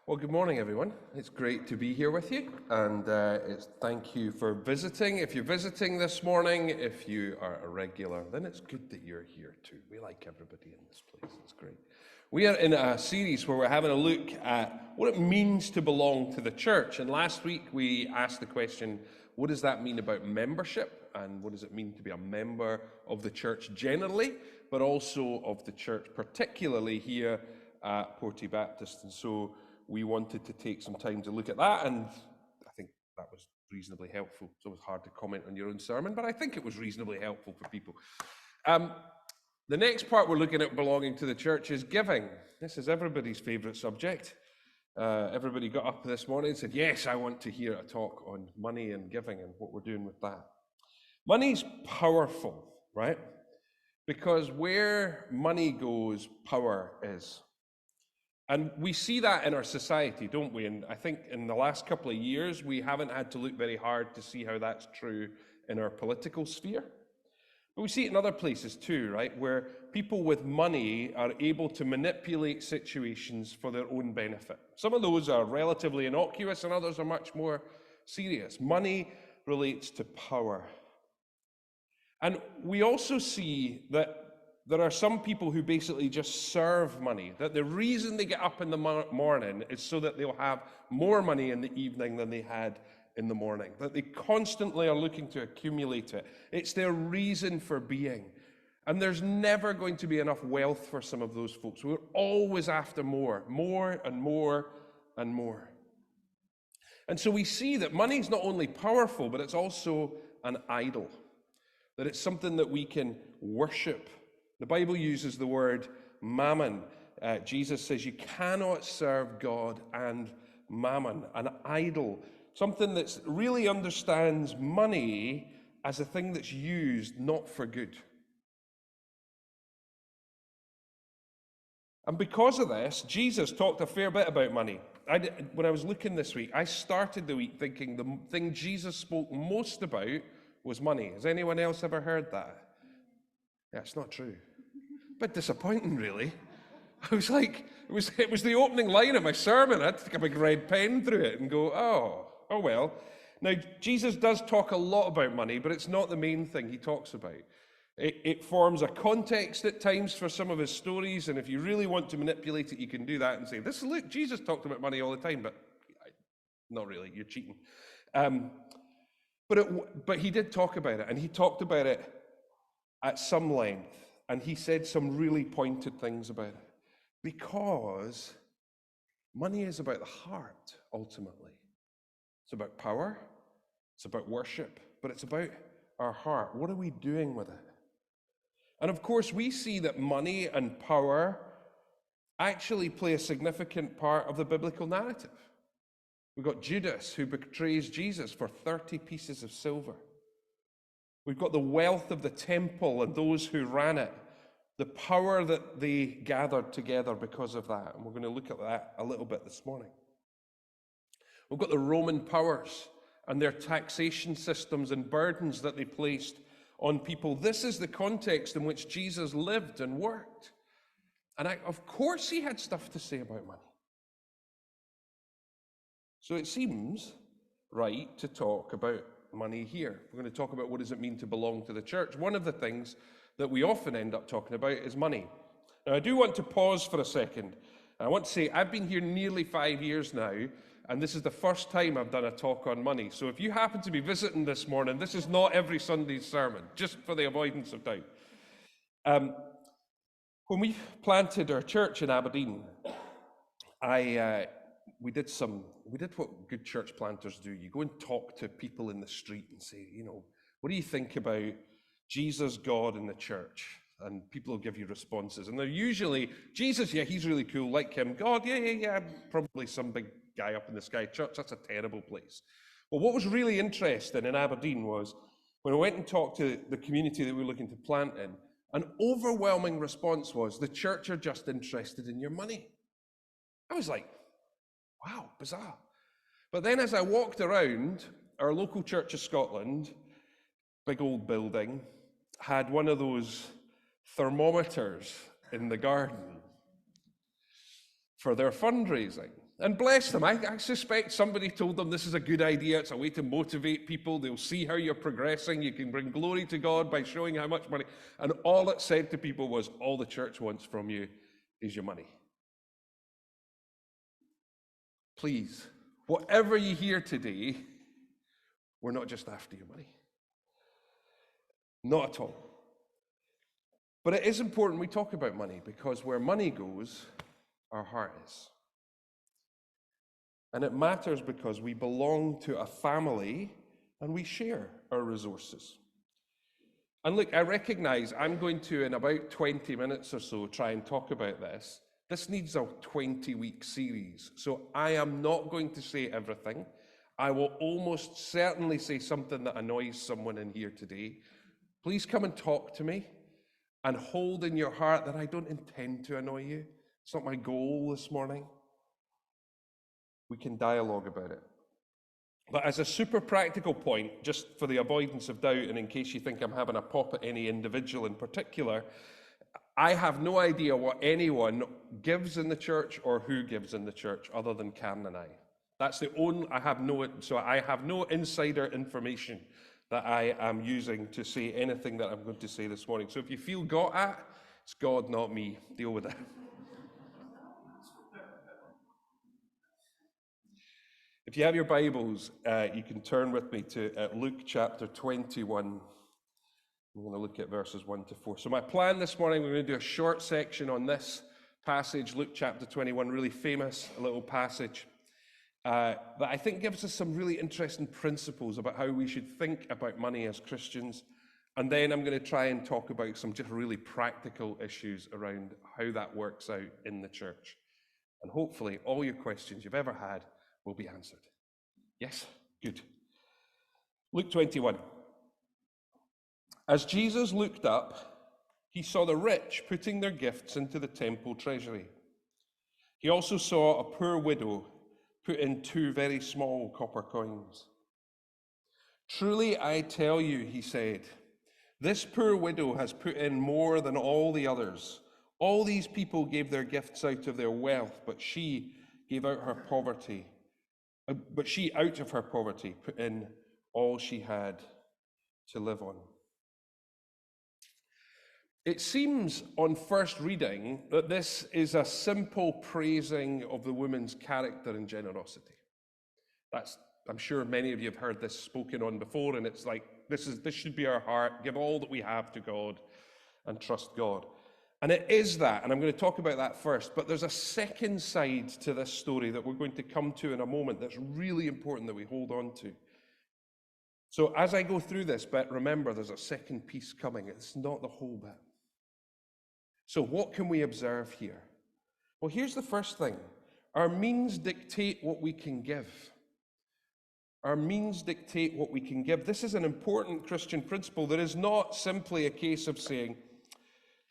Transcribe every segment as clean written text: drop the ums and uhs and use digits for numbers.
Well, good morning, everyone. It's great to be here with you, and thank you for visiting. If you're visiting this morning, if you are a regular, then it's good that you're here too. We like everybody in this place. It's great. We are in a series where we're having a look at what it means to belong to the church. And last week we asked the question, what does that mean about membership? And what does it mean to be a member of the church generally, but also of the church particularly here at Porty Baptist? And so we wanted to take some time to look at that, and I think that was reasonably helpful. It's always hard to comment on your own sermon, but I think it was reasonably helpful for people. The next part we're looking at belonging to the church is giving. This is everybody's favourite subject. Everybody got up this morning and said, yes, I want to hear a talk on money and giving and what we're doing with that. Money's powerful, right? Because where money goes, power is. And we see that in our society, don't we? And I think in the last couple of years, we haven't had to look very hard to see how that's true in our political sphere. But we see it in other places too, right? Where people with money are able to manipulate situations for their own benefit. Some of those are relatively innocuous and others are much more serious. Money relates to power. And we also see that there are some people who basically just serve money, that the reason they get up in the morning is so that they'll have more money in the evening than they had in the morning, that they constantly are looking to accumulate it. It's their reason for being. And there's never going to be enough wealth for some of those folks. We're always after more and more and more. And so we see that money is not only powerful, but it's also an idol, that it's something that we can worship. The Bible uses the word mammon. Jesus says you cannot serve God and mammon, an idol, something that really understands money as a thing that's used not for good. And because of this, Jesus talked a fair bit about money. When I was looking this week, I started the week thinking the thing Jesus spoke most about was money. Has anyone else ever heard that? Yeah, it's not true. A bit disappointing, really. I was like, it was the opening line of my sermon. I had to take a big red pen through it and go, oh well. Now, Jesus does talk a lot about money, but it's not the main thing he talks about. It forms a context at times for some of his stories, and if you really want to manipulate it, you can do that and say, look, Jesus talked about money all the time, but not really, you're cheating. But he did talk about it, and he talked about it at some length, and he said some really pointed things about it. Because money is about the heart, ultimately. It's about power, it's about worship, but it's about our heart. What are we doing with it? And of course, we see that money and power actually play a significant part of the biblical narrative. We've got Judas, who betrays Jesus for 30 pieces of silver. We've got the wealth of the temple and those who ran it, the power that they gathered together because of that. And we're going to look at that a little bit this morning. We've got the Roman powers and their taxation systems and burdens that they placed on people. This is the context in which Jesus lived and worked. And of course he had stuff to say about money. So it seems right to talk about money here. We're going to talk about what does it mean to belong to the church. One of the things that we often end up talking about is money. Now, I do want to pause for a second. I want to say I've been here nearly 5 years now, and this is the first time I've done a talk on money. So if you happen to be visiting this morning, this is not every Sunday's sermon, just for the avoidance of doubt. When we planted our church in Aberdeen, we did what good church planters do. You go and talk to people in the street and say, what do you think about Jesus, God, and the church? And people will give you responses. And they're usually, Jesus, yeah, he's really cool, like him. God, yeah, probably some big guy up in the sky. Church, that's a terrible place. Well, what was really interesting in Aberdeen was when I went and talked to the community that we were looking to plant in, an overwhelming response was, the church are just interested in your money. I was like, wow, bizarre. But then as I walked around, our local Church of Scotland, big old building, had one of those thermometers in the garden for their fundraising. And bless them. I suspect somebody told them this is a good idea. It's a way to motivate people. They'll see how you're progressing. You can bring glory to God by showing how much money. And all it said to people was, all the church wants from you is your money. Please, whatever you hear today, we're not just after your money. Not at all. But it is important we talk about money, because where money goes, our heart is. And it matters because we belong to a family and we share our resources. And look, I recognize I'm going to, in about 20 minutes or so, try and talk about this. This needs a 20-week series, so I am not going to say everything. I will almost certainly say something that annoys someone in here today. Please come and talk to me, and hold in your heart that I don't intend to annoy you. It's not my goal this morning. We can dialogue about it. But as a super practical point, just for the avoidance of doubt, and in case you think I'm having a pop at any individual in particular, I have no idea what anyone gives in the church or who gives in the church other than Karen and I. That's the only, I have no insider information that I am using to say anything that I'm going to say this morning. So if you feel got at, it's God, not me. Deal with it. If you have your Bibles, you can turn with me to Luke chapter 21. I'm going to look at verses 1 to 4. So my plan this morning, we're going to do a short section on this passage, Luke chapter 21, really famous little passage that I think gives us some really interesting principles about how we should think about money as Christians. And then I'm going to try and talk about some just really practical issues around how that works out in the church. And hopefully all your questions you've ever had will be answered. Yes? Good. Luke 21. As Jesus looked up, he saw the rich putting their gifts into the temple treasury. He also saw a poor widow put in 2 very small copper coins. Truly, I tell you, he said, this poor widow has put in more than all the others. All these people gave their gifts out of their wealth, but she gave out her poverty. But she, out of her poverty, put in all she had to live on. It seems on first reading that this is a simple praising of the woman's character and generosity. I'm sure many of you have heard this spoken on before, and it's like, this should be our heart, give all that we have to God and trust God. And it is that, and I'm going to talk about that first, but there's a second side to this story that we're going to come to in a moment that's really important that we hold on to. So as I go through this bit, remember there's a second piece coming. It's not the whole bit. So what can we observe here? Well, here's the first thing. Our means dictate what we can give. Our means dictate what we can give. This is an important Christian principle. There is not simply a case of saying,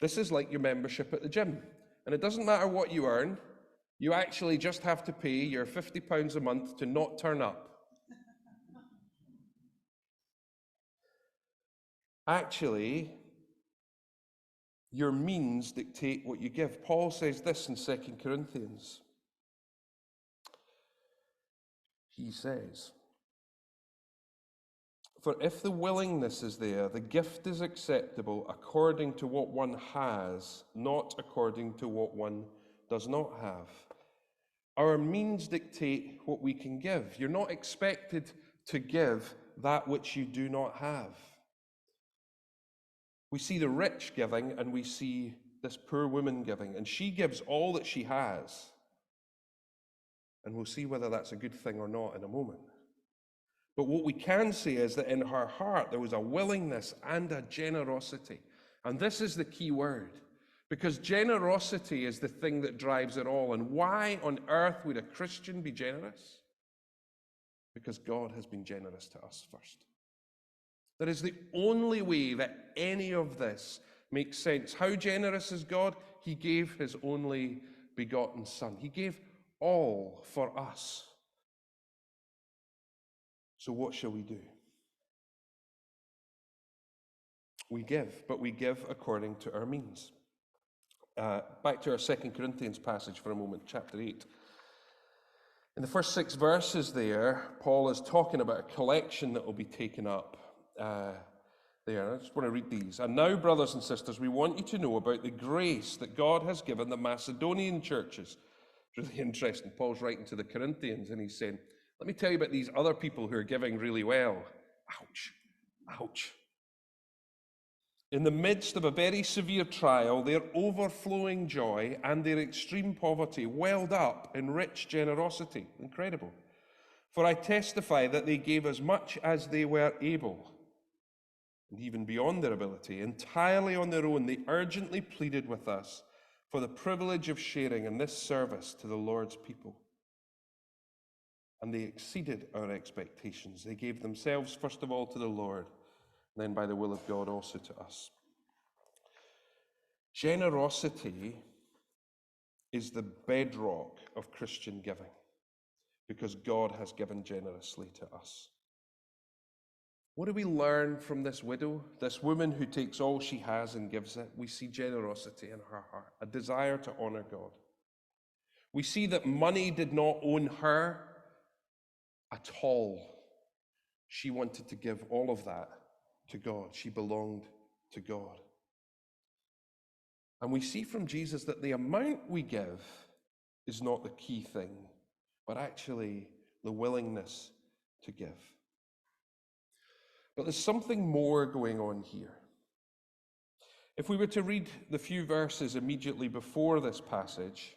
this is like your membership at the gym. And it doesn't matter what you earn. You actually just have to pay your £50 a month to not turn up. Actually, your means dictate what you give. Paul says this in 2 Corinthians. He says, for if the willingness is there, the gift is acceptable according to what one has, not according to what one does not have. Our means dictate what we can give. You're not expected to give that which you do not have. We see the rich giving, and we see this poor woman giving, and she gives all that she has. And we'll see whether that's a good thing or not in a moment. But what we can say is that in her heart there was a willingness and a generosity. And this is the key word, because generosity is the thing that drives it all. And why on earth would a Christian be generous? Because God has been generous to us first. That is the only way that any of this makes sense. How generous is God? He gave his only begotten Son. He gave all for us. So what shall we do? We give, but we give according to our means. Back to our 2 Corinthians passage for a moment, chapter 8. In the first 6 verses there, Paul is talking about a collection that will be taken up there. I just want to read these. And now, brothers and sisters, we want you to know about the grace that God has given the Macedonian churches. It's really interesting. Paul's writing to the Corinthians and he's saying, let me tell you about these other people who are giving really well. Ouch, ouch. In the midst of a very severe trial, their overflowing joy and their extreme poverty welled up in rich generosity. Incredible. For I testify that they gave as much as they were able, and even beyond their ability, entirely on their own. They urgently pleaded with us for the privilege of sharing in this service to the Lord's people. And they exceeded our expectations. They gave themselves, first of all, to the Lord, and then by the will of God also to us. Generosity is the bedrock of Christian giving, because God has given generously to us. What do we learn from this widow, this woman who takes all she has and gives it? We see generosity in her heart, a desire to honor God. We see that money did not own her at all. She wanted to give all of that to God. She belonged to God. And we see from Jesus that the amount we give is not the key thing, but actually the willingness to give. But there's something more going on here. If we were to read the few verses immediately before this passage,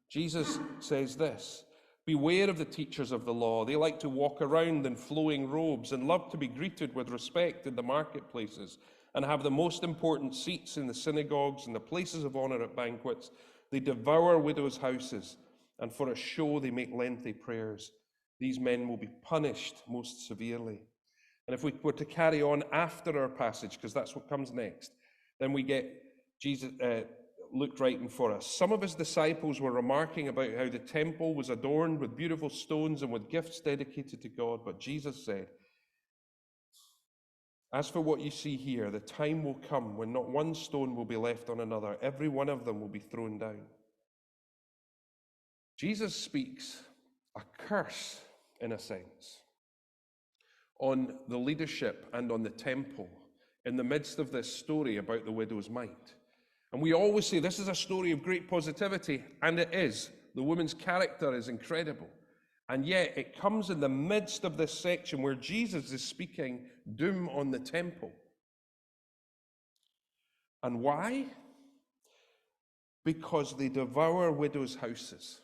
Jesus says this: beware of the teachers of the law. They like to walk around in flowing robes and love to be greeted with respect in the marketplaces and have the most important seats in the synagogues and the places of honor at banquets. They devour widows' houses, and for a show they make lengthy prayers. These men will be punished most severely. And if we were to carry on after our passage, because that's what comes next, then we get Jesus Luke writing for us. Some of his disciples were remarking about how the temple was adorned with beautiful stones and with gifts dedicated to God. But Jesus said, as for what you see here, the time will come when not one stone will be left on another. Every one of them will be thrown down. Jesus speaks a curse, in a sense, on the leadership and on the temple in the midst of this story about the widow's mite. And we always say this is a story of great positivity, and it is. The woman's character is incredible. And yet it comes in the midst of this section where Jesus is speaking doom on the temple. And why? Because they devour widows' houses.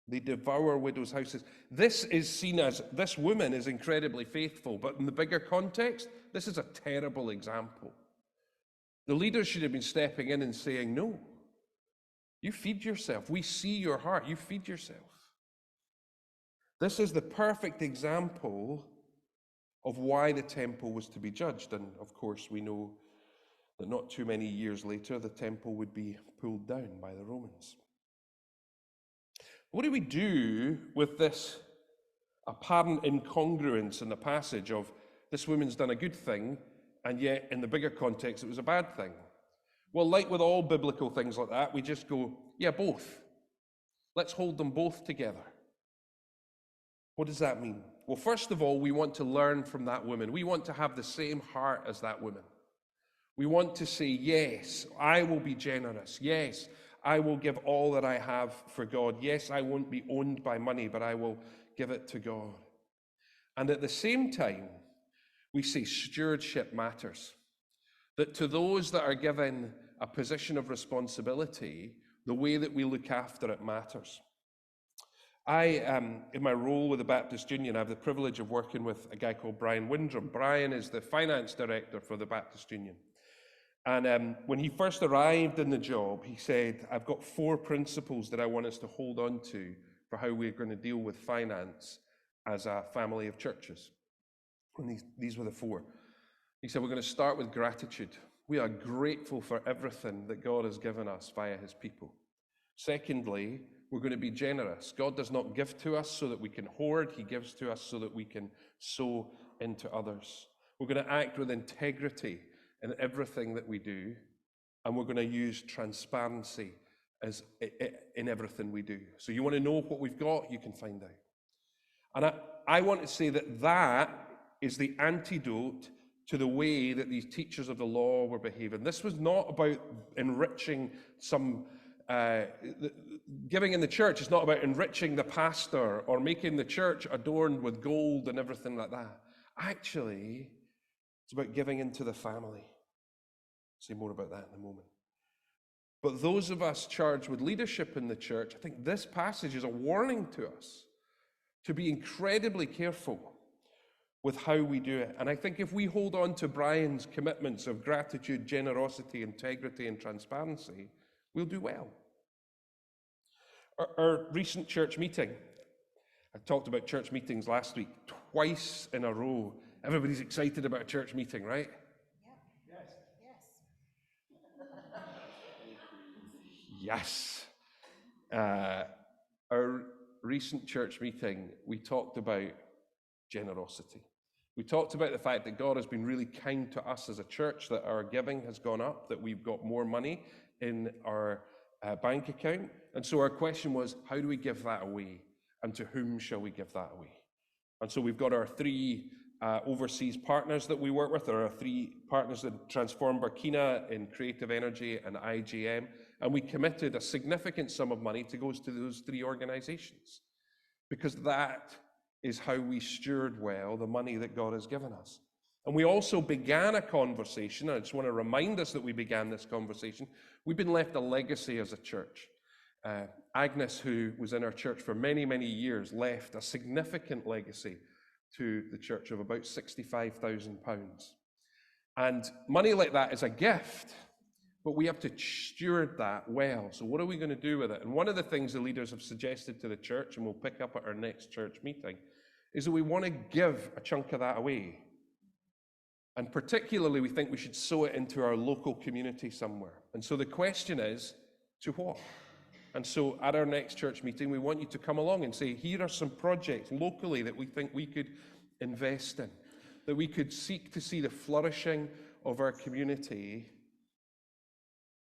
They devour widows' houses. This is seen as, this woman is incredibly faithful, but in the bigger context, this is a terrible example. The leaders should have been stepping in and saying, no, you feed yourself. We see your heart. You feed yourself. This is the perfect example of why the temple was to be judged. And of course, we know that not too many years later, the temple would be pulled down by the Romans. What do we do with this apparent incongruence in the passage of this woman's done a good thing, and yet in the bigger context, it was a bad thing? Well, like with all biblical things like that, we just go, yeah, both. Let's hold them both together. What does that mean? Well, first of all, we want to learn from that woman. We want to have the same heart as that woman. We want to say, yes, I will be generous. Yes, I will give all that I have for God. Yes, I won't be owned by money, but I will give it to God. And at the same time, we say stewardship matters. That to those that are given a position of responsibility, the way that we look after it matters. In my role with the Baptist Union, I have the privilege of working with a guy called Brian Windrum. Brian is the finance director for the Baptist Union. And when he first arrived in the job, he said, I've got 4 principles that I want us to hold on to for how we're going to deal with finance as a family of churches. And these were the 4. He said, we're going to start with gratitude. We are grateful for everything that God has given us via his people. Secondly, we're going to be generous. God does not give to us so that we can hoard. He gives to us so that we can sow into others. We're going to act with integrity in everything that we do, and we're going to use transparency as in everything we do. So you want to know what we've got, you can find out. And I want to say that that is the antidote to the way that these teachers of the law were behaving. This was not about enriching some, giving in the church is not about enriching the pastor or making the church adorned with gold and everything like that. Actually, it's about giving into the family. I'll say more about that in a moment. But those of us charged with leadership in the church, I think this passage is a warning to us to be incredibly careful with how we do it. And I think if we hold on to Brian's commitments of gratitude, generosity, integrity, and transparency, we'll do well. Our recent church meeting, I talked about church meetings last week, twice in a row. Everybody's excited about a church meeting, right? Yeah. Yes. Yes. Our recent church meeting, we talked about generosity. We talked about the fact that God has been really kind to us as a church, that our giving has gone up, that we've got more money in our bank account. And so our question was, how do we give that away? And to whom shall we give that away? And so we've got our three overseas partners that we work with. There are three partners that Transform Burkina, in Creative Energy, and IGM. And we committed a significant sum of money to go to those three organizations, because that is how we steward well the money that God has given us. And we also began a conversation, and I just want to remind us that we began this conversation. We've been left a legacy as a church. Agnes, who was in our church for many, many years, left a significant legacy to the church of about £65,000. And money like that is a gift, but we have to steward that well. So what are we going to do with it? And one of the things the leaders have suggested to the church, and we'll pick up at our next church meeting, is that we want to give a chunk of that away. And particularly, we think we should sow it into our local community somewhere. And so the question is, to what? And so at our next church meeting, we want you to come along and say, here are some projects locally that we think we could invest in, that we could seek to see the flourishing of our community.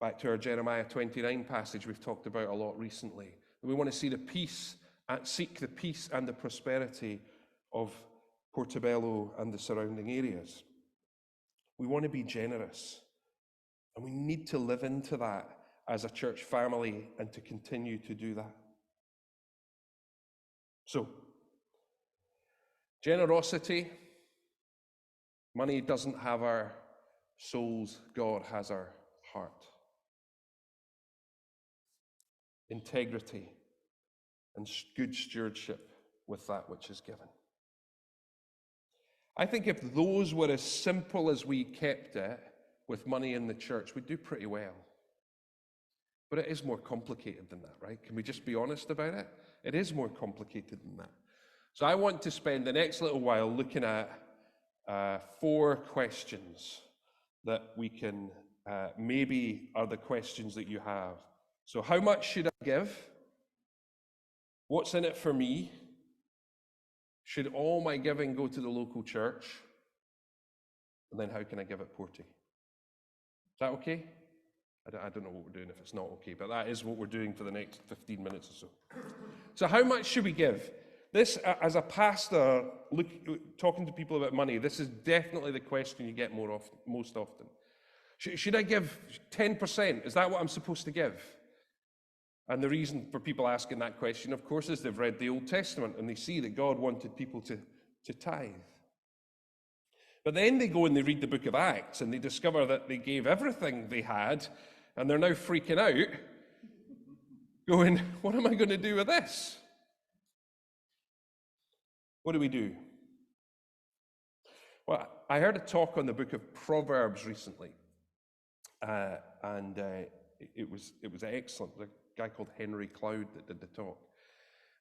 Back to our Jeremiah 29 passage we've talked about a lot recently. We want to see the peace, seek the peace and the prosperity of Portobello and the surrounding areas. We want to be generous, and we need to live into that as a church family and to continue to do that. So, generosity, money doesn't have our souls, God has our heart. Integrity and good stewardship with that which is given. I think if those were as simple as we kept it with money in the church, we'd do pretty well. But it is more complicated than that, right? Can we just be honest about it? It is more complicated than that. So I want to spend the next little while looking at 4 questions that we can, maybe are the questions that you have. So how much should I give? What's in it for me? Should all my giving go to the local church? And then how can I give at Porty? Is that okay? I don't know what we're doing if it's not okay, but that is what we're doing for the next 15 minutes or so. So how much should we give? This, as a pastor, talking to people about money, this is definitely the question you get most often. Should I give 10%? Is that what I'm supposed to give? And the reason for people asking that question, of course, is they've read the Old Testament and they see that God wanted people to tithe. But then they go and they read the book of Acts and they discover that they gave everything they had, and they're now freaking out, going, what am I going to do with this? What do we do? Well, I heard a talk on the book of Proverbs recently, and it was excellent. A guy called Henry Cloud that did the talk.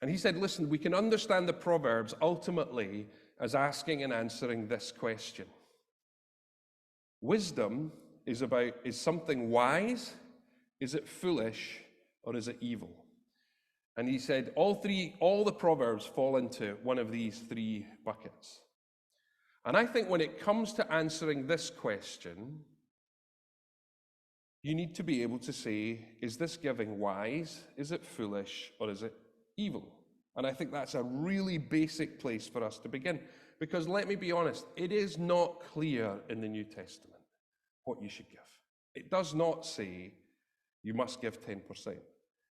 And he said, listen, we can understand the Proverbs ultimately as asking and answering this question. Wisdom is something wise? Is it foolish? Or is it evil? And he said all the Proverbs fall into one of these 3 buckets. And I think when it comes to answering this question, you need to be able to say, is this giving wise, is it foolish, or is it evil? And I think that's a really basic place for us to begin. Because let me be honest, it is not clear in the New Testament what you should give. It does not say you must give 10%.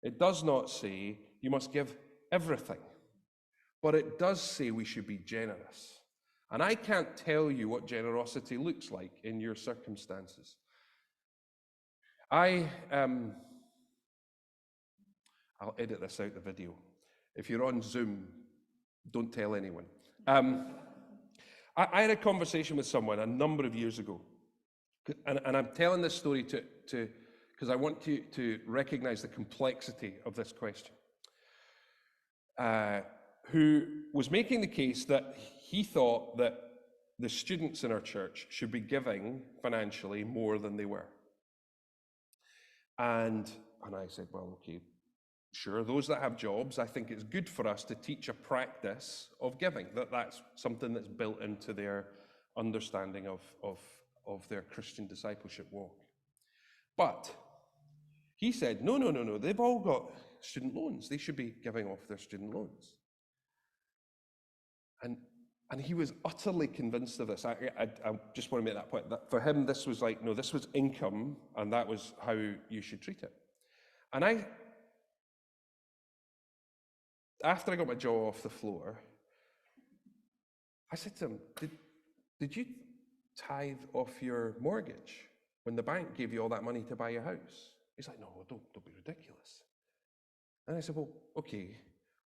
It does not say you must give everything. But it does say we should be generous. And I can't tell you what generosity looks like in your circumstances. I'll edit this out the video. If you're on Zoom, don't tell anyone. I had a conversation with someone a number of years ago, and I'm telling this story because I want to recognize the complexity of this question. Who was making the case that he thought that the students in our church should be giving financially more than they were. And I said, well, okay, sure, those that have jobs, I think it's good for us to teach a practice of giving, that's something that's built into their understanding of their Christian discipleship walk. But he said, no, they've all got student loans. They should be giving off their student loans. And he was utterly convinced of this. I just want to make that point. That for him, this was like, no, this was income, and that was how you should treat it. And after I got my jaw off the floor, I said to him, did you tithe off your mortgage when the bank gave you all that money to buy your house? He's like, no, don't be ridiculous. And I said, well, okay,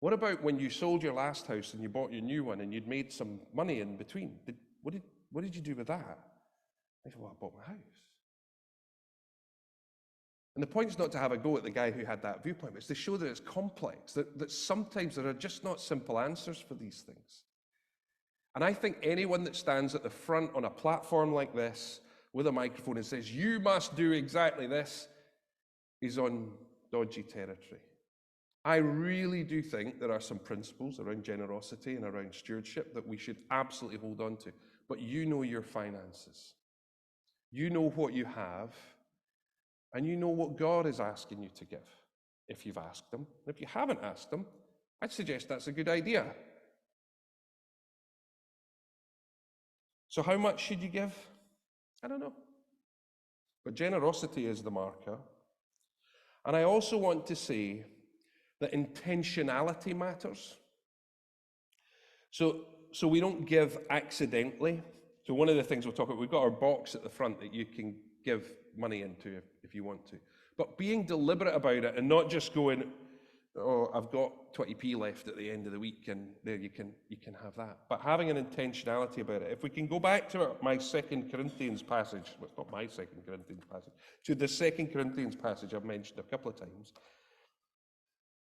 what about when you sold your last house and you bought your new one and you'd made some money in between? What did you do with that? I said, well, I bought my house. And the point is not to have a go at the guy who had that viewpoint, but it's to show that it's complex, that sometimes there are just not simple answers for these things. And I think anyone that stands at the front on a platform like this with a microphone and says, you must do exactly this, is on dodgy territory. I really do think there are some principles around generosity and around stewardship that we should absolutely hold on to. But you know your finances. You know what you have. And you know what God is asking you to give, if you've asked Him. If you haven't asked Him, I'd suggest that's a good idea. So how much should you give? I don't know. But generosity is the marker. And I also want to say that intentionality matters. So we don't give accidentally. So one of the things we'll talk about, we've got our box at the front that you can give money into if you want to. But being deliberate about it and not just going, oh, I've got 20p left at the end of the week and there you can have that. But having an intentionality about it. If we can go back to my 2 Corinthians passage, well, it's not my 2 Corinthians passage, to the 2 Corinthians passage I've mentioned a couple of times.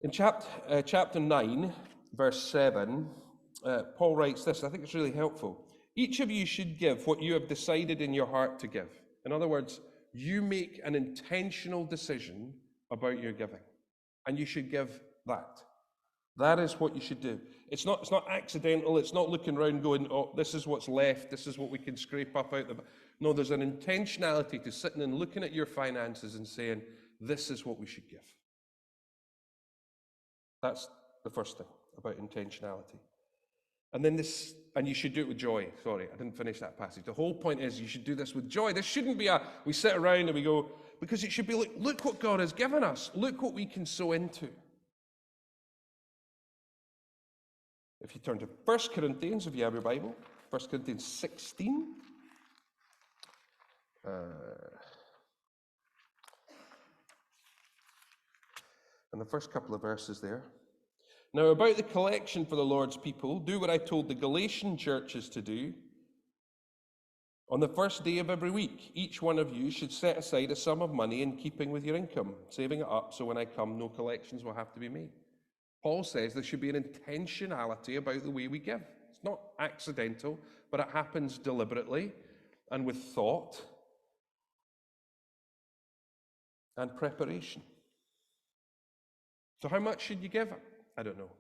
In chapter 9, verse 7, Paul writes this, I think it's really helpful. Each of you should give what you have decided in your heart to give. In other words, you make an intentional decision about your giving, and you should give that. That is what you should do. It's not accidental. It's not looking around going, oh, this is what's left. This is what we can scrape up out the... No, there's an intentionality to sitting and looking at your finances and saying, this is what we should give. That's the first thing about intentionality. And then and you should do it with joy. Sorry, I didn't finish that passage. The whole point is you should do this with joy. This shouldn't be we sit around and we go, because it should be like, look what God has given us. Look what we can sow into. If you turn to 1 Corinthians, if you have your Bible, 1 Corinthians 16. And the first couple of verses there. Now, about the collection for the Lord's people, do what I told the Galatian churches to do. On the first day of every week, each one of you should set aside a sum of money in keeping with your income, saving it up so when I come, no collections will have to be made. Paul says there should be an intentionality about the way we give. It's not accidental, but it happens deliberately and with thought and preparation. So how much should you give? I don't know,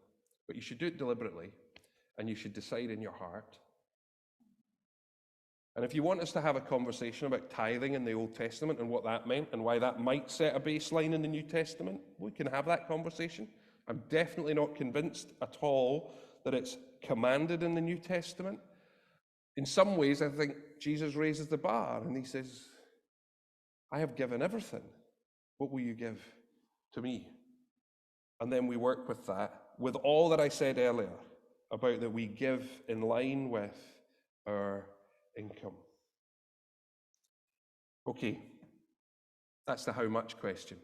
but you should do it deliberately, and you should decide in your heart. And if you want us to have a conversation about tithing in the Old Testament and what that meant and why that might set a baseline in the New Testament, we can have that conversation. I'm definitely not convinced at all that it's commanded in the New Testament. In some ways, I think Jesus raises the bar and he says, I have given everything. What will you give to me? And then we work with that, with all that I said earlier about that we give in line with our income. Okay, that's the how much question.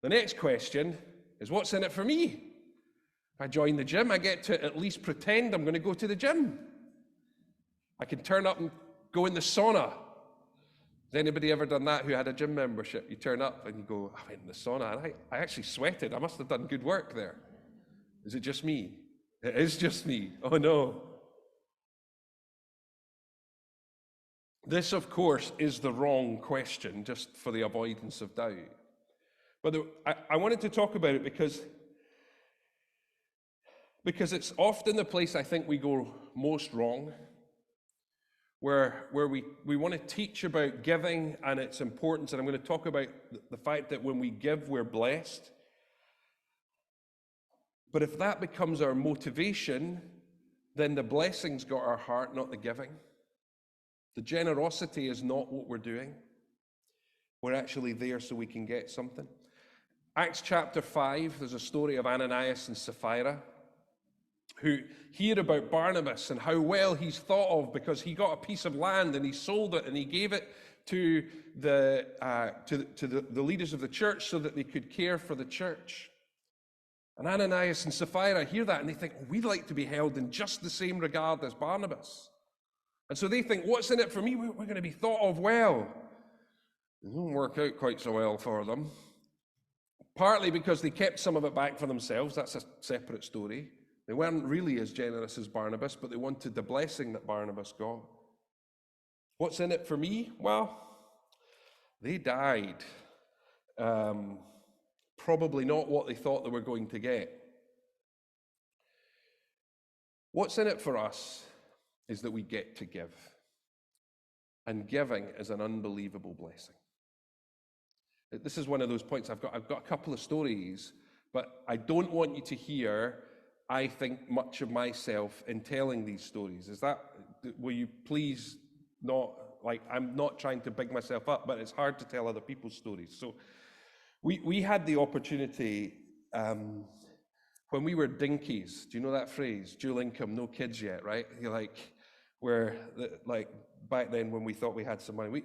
The next question is, what's in it for me? If I join the gym, I get to at least pretend I'm going to go to the gym. I can turn up and go in the sauna. Has anybody ever done that who had a gym membership? You turn up and you go, I went in the sauna and I actually sweated. I must have done good work there. Is it just me? It is just me. Oh no. This, of course, is the wrong question, just for the avoidance of doubt. But I wanted to talk about it because it's often the place I think we go most wrong, where we want to teach about giving and its importance. And I'm going to talk about the fact that when we give, we're blessed. But if that becomes our motivation, then the blessing's got our heart, not the giving. The generosity is not what we're doing. We're actually there so we can get something. Acts chapter 5, there's a story of Ananias and Sapphira who hear about Barnabas and how well he's thought of because he got a piece of land and he sold it and he gave it to the leaders of the church so that they could care for the church. And Ananias and Sapphira hear that and they think, we'd like to be held in just the same regard as Barnabas. And so they think, what's in it for me? We're going to be thought of well. It didn't work out quite so well for them. Partly because they kept some of it back for themselves. That's a separate story. They weren't really as generous as Barnabas, but they wanted the blessing that Barnabas got. What's in it for me? Well, they died. Probably not what they thought they were going to get. What's in it for us is that we get to give. And giving is an unbelievable blessing. This is one of those points. I've got a couple of stories, but I don't want you to hear, I think, much of myself in telling these stories. Will you please not, I'm not trying to big myself up, but it's hard to tell other people's stories. So we had the opportunity, when we were dinkies, do you know that phrase? Dual income, no kids yet, right? Back then when we thought we had some money.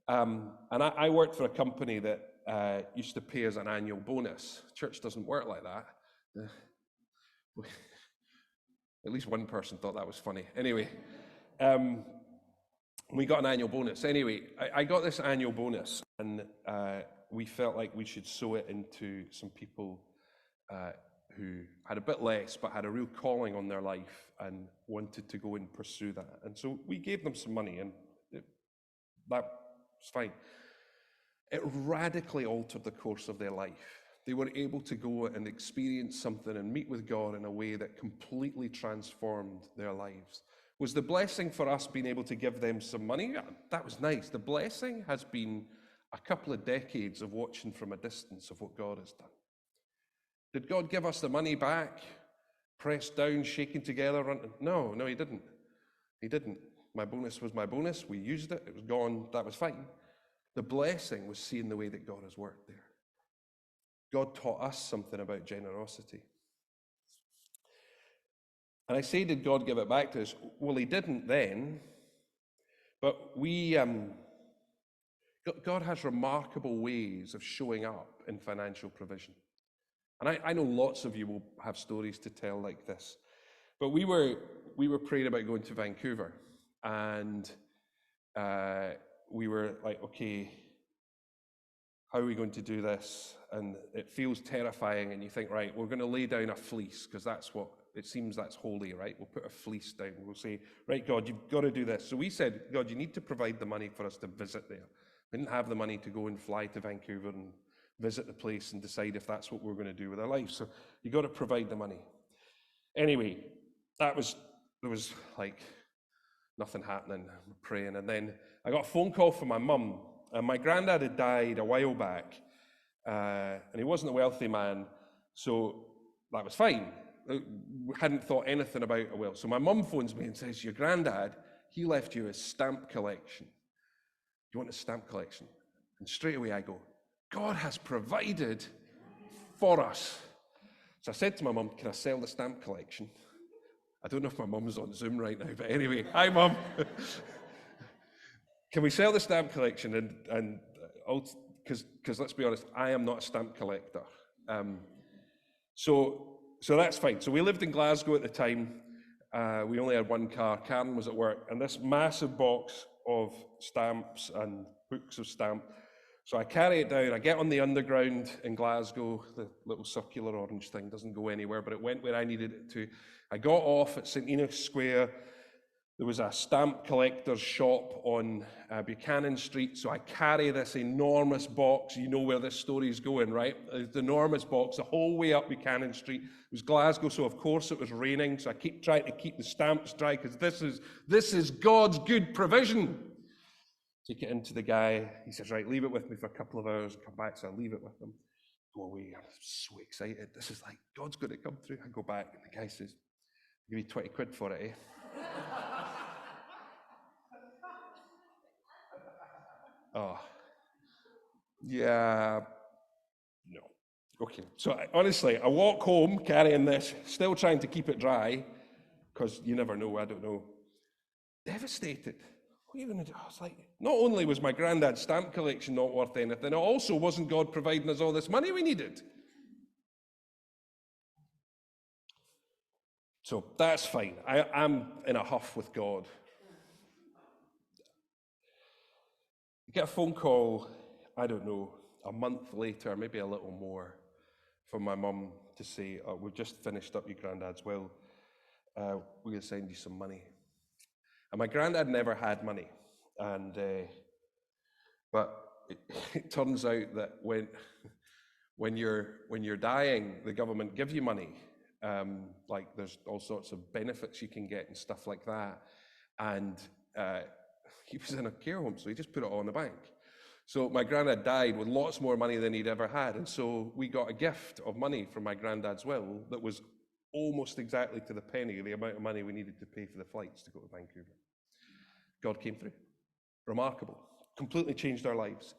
And I worked for a company that used to pay us an annual bonus. Church doesn't work like that. At least one person thought that was funny. Anyway, we got an annual bonus. Anyway, I got this annual bonus, and we felt like we should sow it into some people who had a bit less, but had a real calling on their life and wanted to go and pursue that. And so we gave them some money, and that was fine. It radically altered the course of their life. They were able to go and experience something and meet with God in a way that completely transformed their lives. Was the blessing for us being able to give them some money? Yeah, that was nice. The blessing has been a couple of decades of watching from a distance of what God has done. Did God give us the money back, pressed down, shaken together? No, he didn't. He didn't. My bonus was my bonus. We used it. It was gone. That was fine. The blessing was seeing the way that God has worked there. God taught us something about generosity. And I say, did God give it back to us? Well, he didn't then. But God has remarkable ways of showing up in financial provision. And I know lots of you will have stories to tell like this. But we were praying about going to Vancouver. And we were like, okay, how are we going to do this? And it feels terrifying, and you think, right, we're going to lay down a fleece, because that's what, it seems that's holy, right? We'll put a fleece down. We'll say, right, God, you've got to do this. So we said, God, you need to provide the money for us to visit there. We didn't have the money to go and fly to Vancouver and visit the place and decide if that's what we're going to do with our life. So you got to provide the money. Anyway, there was like nothing happening, I'm praying. And then I got a phone call from my mum. And my granddad had died a while back, and he wasn't a wealthy man, so that was fine. We hadn't thought anything about a will. So my mum phones me and says, your granddad, he left you a stamp collection. Do you want a stamp collection? And straight away I go, God has provided for us. So I said to my mum, can I sell the stamp collection? I don't know if my mum's on Zoom right now, but anyway, hi mum. Can we sell the stamp collection? And because let's be honest, I am not a stamp collector. So that's fine. So we lived in Glasgow at the time. We only had one car. Karen was at work, and this massive box of stamps and books of stamps. So I carry it down. I get on the underground in Glasgow. The little circular orange thing doesn't go anywhere, but it went where I needed it to. I got off at St. Enoch Square. There was a stamp collector's shop on Buchanan Street, so I carry this enormous box. You know where this story is going, right? The enormous box the whole way up Buchanan Street. It was Glasgow, so of course it was raining, so I keep trying to keep the stamps dry, because this is God's good provision. Take it into the guy. He says, right, leave it with me for a couple of hours, come back. So I leave it with him. Go away. I'm so excited. This is like, God's going to come through. I go back, and the guy says, I'll give you 20 quid for it, eh? Oh, yeah, no. Okay, so honestly, I walk home carrying this, still trying to keep it dry, because you never know, I don't know. Devastated. What are you going to do? I was like, not only was my granddad's stamp collection not worth anything, it also wasn't God providing us all this money we needed. So that's fine. I'm in a huff with God. I get a phone call, I don't know, a month later, maybe a little more, from my mum to say, oh, we've just finished up your granddad's will. We're going to send you some money. And my granddad never had money. But it turns out that when you're dying, the government give you money. Like there's all sorts of benefits you can get and stuff like that. And he was in a care home, so he just put it all in the bank. So my granddad died with lots more money than he'd ever had. And so we got a gift of money from my granddad's will that was almost exactly to the penny the amount of money we needed to pay for the flights to go to Vancouver. God came through. Remarkable. Completely changed our lives.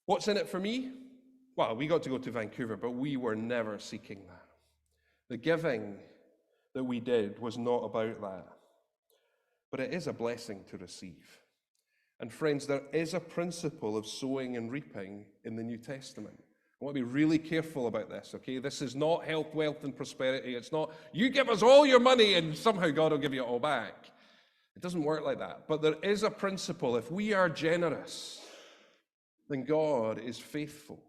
What's in it for me? Well, we got to go to Vancouver, but we were never seeking that. The giving that we did was not about that. But it is a blessing to receive. And friends, there is a principle of sowing and reaping in the New Testament. I want to be really careful about this, okay? This is not health, wealth, and prosperity. It's not, you give us all your money and somehow God will give you it all back. It doesn't work like that. But there is a principle. If we are generous, then God is faithful.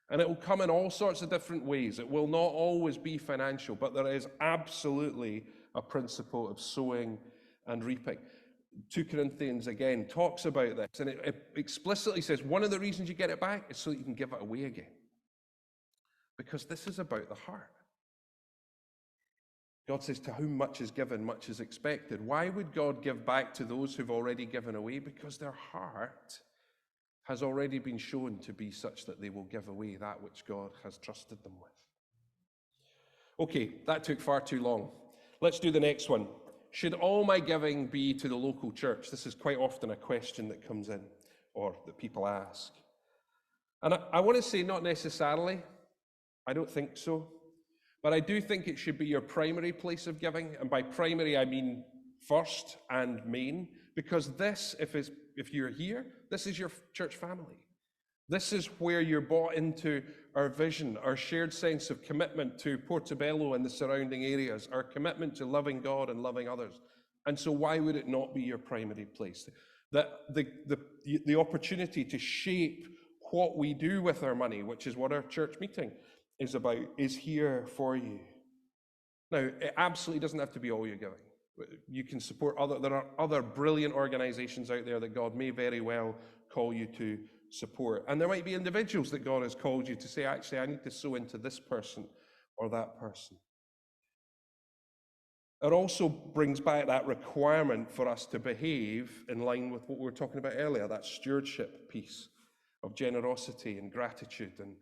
And it will come in all sorts of different ways. It will not always be financial, but there is absolutely a principle of sowing and reaping. 2 Corinthians, again, talks about this, and it explicitly says one of the reasons you get it back is so that you can give it away again. Because this is about the heart. God says, to whom much is given, much is expected. Why would God give back to those who've already given away? Because their heart has already been shown to be such that they will give away that which God has trusted them with. Okay, that took far too long. Let's do the next one. Should all my giving be to the local church? This is quite often a question that comes in, or that people ask. And I want to say not necessarily. I don't think so. But I do think it should be your primary place of giving. And by primary, I mean first and main. Because this, if you're here, this is your church family. This is where you're bought into our vision, our shared sense of commitment to Portobello and the surrounding areas, our commitment to loving God and loving others. And so why would it not be your primary place? That the opportunity to shape what we do with our money, which is what our church meeting is about, is here for you. Now, it absolutely doesn't have to be all you're giving. You can support there are other brilliant organizations out there that God may very well call you to support. And there might be individuals that God has called you to say, actually, I need to sow into this person or that person. It also brings back that requirement for us to behave in line with what we were talking about earlier, that stewardship piece of generosity and gratitude and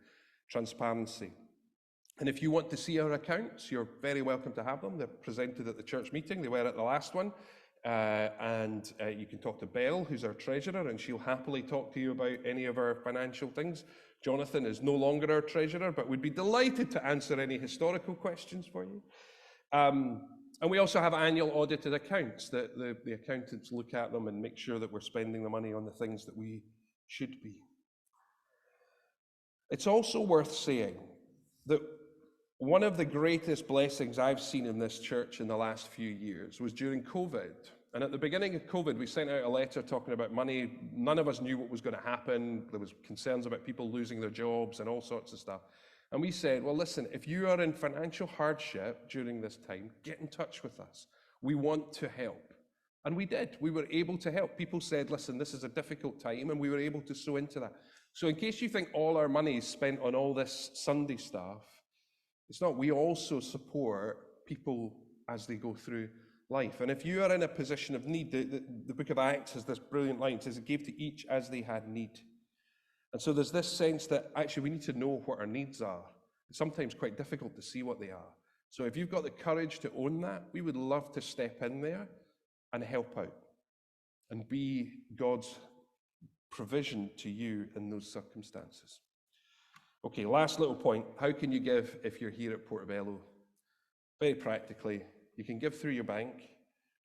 transparency. And if you want to see our accounts, you're very welcome to have them. They're presented at the church meeting. They were at the last one. And you can talk to Belle, who's our treasurer, and she'll happily talk to you about any of our financial things. Jonathan is no longer our treasurer, but we'd be delighted to answer any historical questions for you. And we also have annual audited accounts that the accountants look at them and make sure that we're spending the money on the things that we should be. It's also worth saying that one of the greatest blessings I've seen in this church in the last few years was during COVID. And at the beginning of COVID, we sent out a letter talking about money. None of us knew what was going to happen. There was concerns about people losing their jobs and all sorts of stuff. And we said, well, listen, if you are in financial hardship during this time, get in touch with us. We want to help. And we did. We were able to help. People said, listen, this is a difficult time, and we were able to sow into that. So in case you think all our money is spent on all this Sunday stuff, it's not. We also support people as they go through life. And if you are in a position of need, the book of Acts has this brilliant line. It says, it gave to each as they had need. And so there's this sense that actually we need to know what our needs are. It's sometimes quite difficult to see what they are. So if you've got the courage to own that, we would love to step in there and help out and be God's provision to you in those circumstances. Okay, last little point. How can you give if you're here at Portobello? Very practically, you can give through your bank.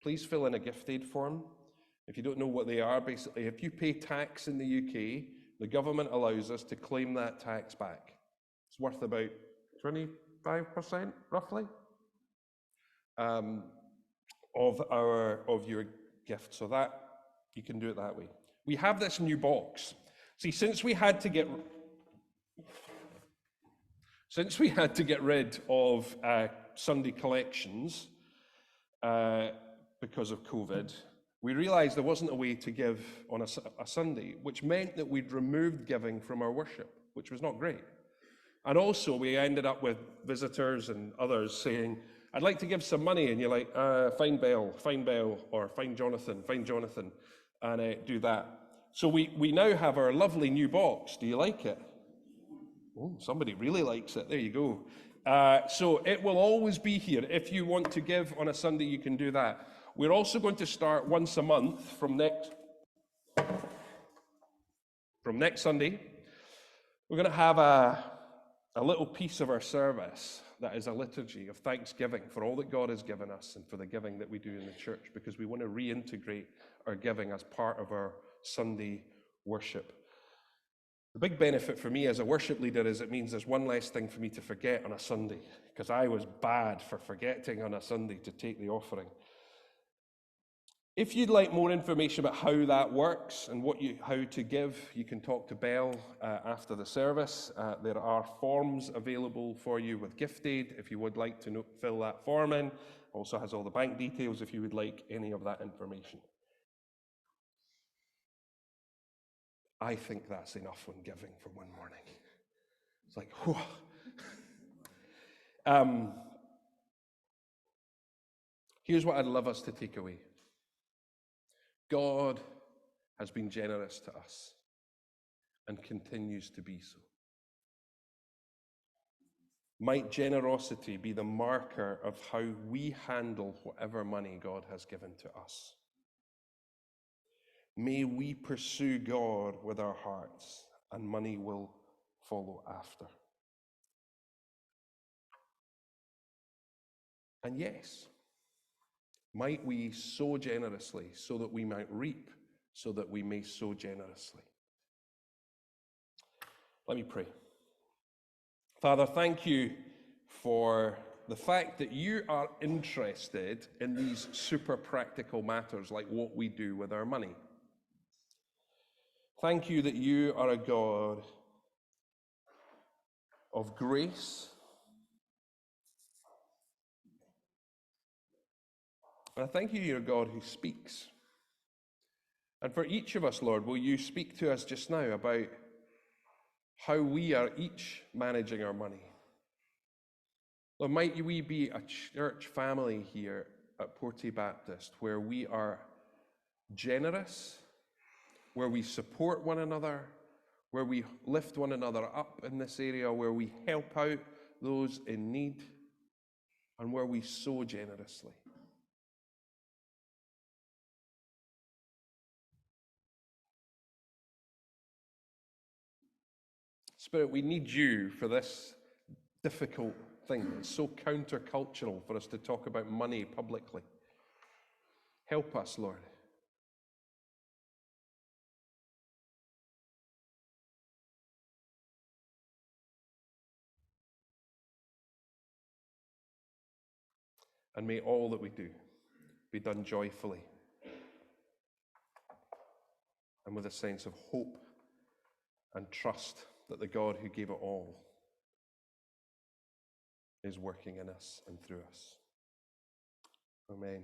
Please fill in a gift aid form. If you don't know what they are, basically, if you pay tax in the UK, the government allows us to claim that tax back. It's worth about 25%, roughly, of your gift. So that you can do it that way. We have this new box. See, since we had to get rid of Sunday collections because of COVID, we realized there wasn't a way to give on a Sunday, which meant that we'd removed giving from our worship, which was not great. And also, we ended up with visitors and others saying, I'd like to give some money. And you're like, find Belle, or find Jonathan, and do that. So we now have our lovely new box. Do you like it? Oh, somebody really likes it. There you go. So it will always be here. If you want to give on a Sunday, you can do that. We're also going to start once a month from next Sunday. We're going to have a little piece of our service that is a liturgy of thanksgiving for all that God has given us and for the giving that we do in the church, because we want to reintegrate our giving as part of our Sunday worship. The big benefit for me as a worship leader is it means there's one less thing for me to forget on a Sunday, because I was bad for forgetting on a Sunday to take the offering. If you'd like more information about how that works and how to give, you can talk to Belle after the service. There are forms available for you with gift aid if you would like to fill that form in. Also has all the bank details if you would like any of that information. I think that's enough on giving for one morning. It's like, whew. Here's what I'd love us to take away. God has been generous to us and continues to be so. Might generosity be the marker of how we handle whatever money God has given to us. May we pursue God with our hearts, and money will follow after. And yes, might we sow generously so that we might reap, so that we may sow generously. Let me pray. Father, thank you for the fact that you are interested in these super practical matters like what we do with our money. Thank you that you are a God of grace. And I thank you, you're a God who speaks. And for each of us, Lord, will you speak to us just now about how we are each managing our money? Lord, might we be a church family here at Porty Baptist, where we are generous, where we support one another, where we lift one another up in this area, where we help out those in need, and where we sow generously. Spirit, we need you for this difficult thing. It's so countercultural for us to talk about money publicly. Help us, Lord. And may all that we do be done joyfully and with a sense of hope and trust that the God who gave it all is working in us and through us. Amen.